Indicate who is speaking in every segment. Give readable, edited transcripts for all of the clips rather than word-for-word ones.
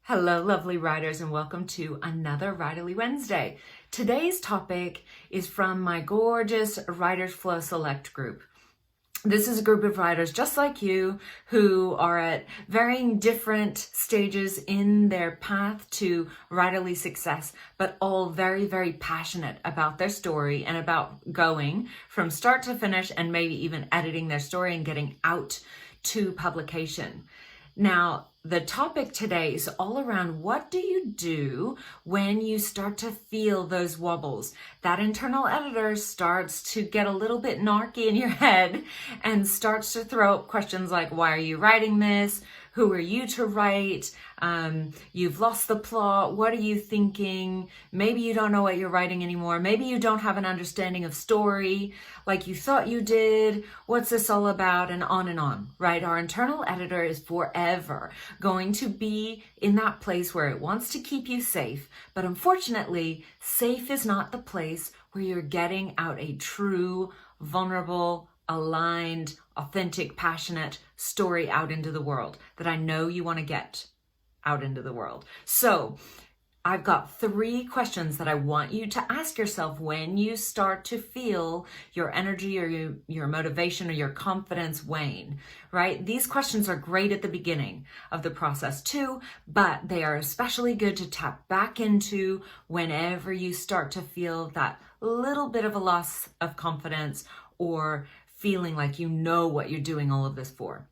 Speaker 1: Hello, lovely writers, and welcome to another Writerly Wednesday. Today's topic is from my gorgeous Writers Flow Select group. This is a group of writers just like you who are at varying different stages in their path to writerly success, but all very, very passionate about their story and about going from start to finish and maybe even editing their story and getting out to publication. Now, the topic today is all around what do you do when you start to feel those wobbles? That internal editor starts to get a little bit narky in your head and starts to throw up questions like, why are you writing this? Who are you to write? You've lost the plot. What are you thinking? Maybe you don't know what you're writing anymore. Maybe you don't have an understanding of story like you thought you did. What's this all about? And on, right? Our internal editor is forever going to be in that place where it wants to keep you safe. But unfortunately, safe is not the place where you're getting out a true, vulnerable, aligned, authentic, passionate story out into the world that I know you want to get out into the world. So I've got 3 questions that I want you to ask yourself when you start to feel your energy or your motivation or your confidence wane, right? These questions are great at the beginning of the process too, but they are especially good to tap back into whenever you start to feel that little bit of a loss of confidence or feeling like you know what you're doing all of this for.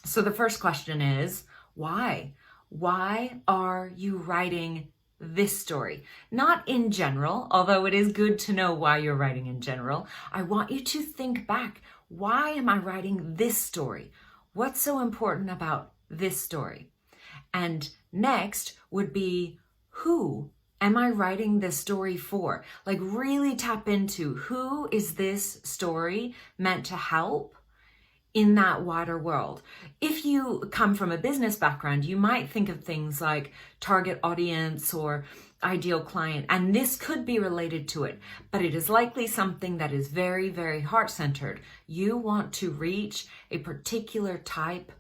Speaker 1: So the first question is, why? Why are you writing this story? Not in general, although it is good to know why you're writing in general. I want you to think back. Why am I writing this story? What's so important about this story? And next would be, who am I writing this story for? Like really tap into, who is this story meant to help in that wider world? If you come from a business background, you might think of things like target audience or ideal client, and this could be related to it, but it is likely something that is very, very heart-centered. You want to reach a particular type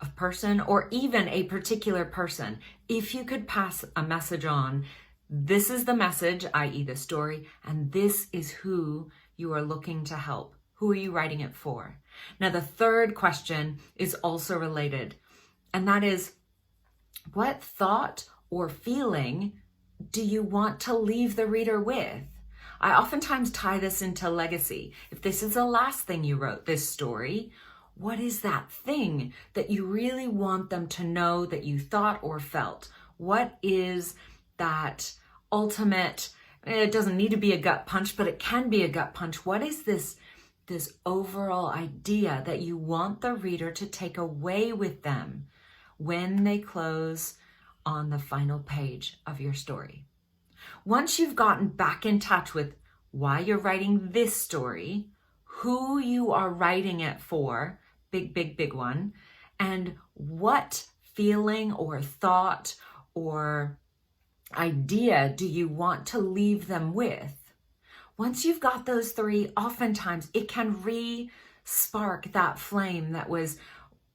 Speaker 1: of person or even a particular person. If you could pass a message on, this is the message, i.e. the story, and this is who you are looking to help. Who are you writing it for? Now, the third question is also related, and that is, what thought or feeling do you want to leave the reader with? I oftentimes tie this into legacy. If this is the last thing you wrote, this story, what is that thing that you really want them to know that you thought or felt? What is that ultimate, it doesn't need to be a gut punch, but it can be a gut punch. What is this overall idea that you want the reader to take away with them when they close on the final page of your story? Once you've gotten back in touch with why you're writing this story, who you are writing it for, big one, and what feeling or thought or idea do you want to leave them with? Once you've got those 3, oftentimes it can re-spark that flame that was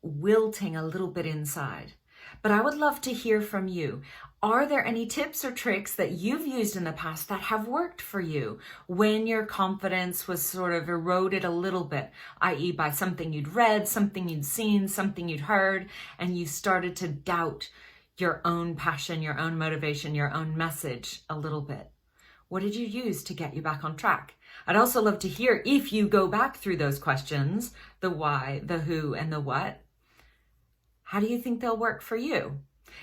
Speaker 1: wilting a little bit inside. But I would love to hear from you. Are there any tips or tricks that you've used in the past that have worked for you when your confidence was sort of eroded a little bit, i.e. by something you'd read, something you'd seen, something you'd heard, and you started to doubt your own passion, your own motivation, your own message a little bit? What did you use to get you back on track? I'd also love to hear, if you go back through those questions, the why, the who, and the what, how do you think they'll work for you?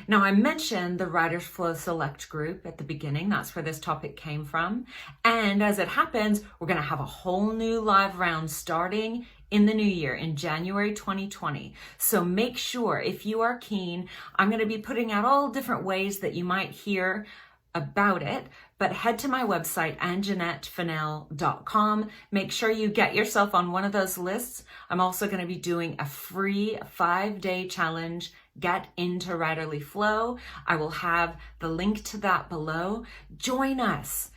Speaker 1: Now, I mentioned the Writers Flow Select group at the beginning. That's where this topic came from. And as it happens, we're going to have a whole new live round starting in the new year, in January 2020. So make sure, if you are keen, I'm going to be putting out all different ways that you might hear about it, but head to my website, AnjanetteFennell.com. Make sure you get yourself on one of those lists. I'm also going to be doing a free 5-day challenge, Get into Writerly Flow. I will have the link to that below. Join us.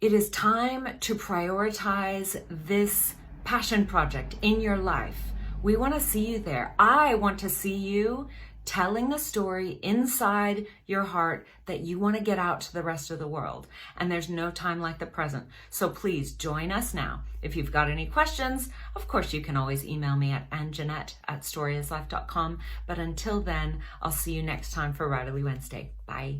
Speaker 1: It is time to prioritize this passion project in your life. We want to see you there. I want to see you telling the story inside your heart that you want to get out to the rest of the world. And there's no time like the present. So please join us now. If you've got any questions, of course, you can always email me at anjanette@storyislife.com. But until then, I'll see you next time for Writerly Wednesday. Bye.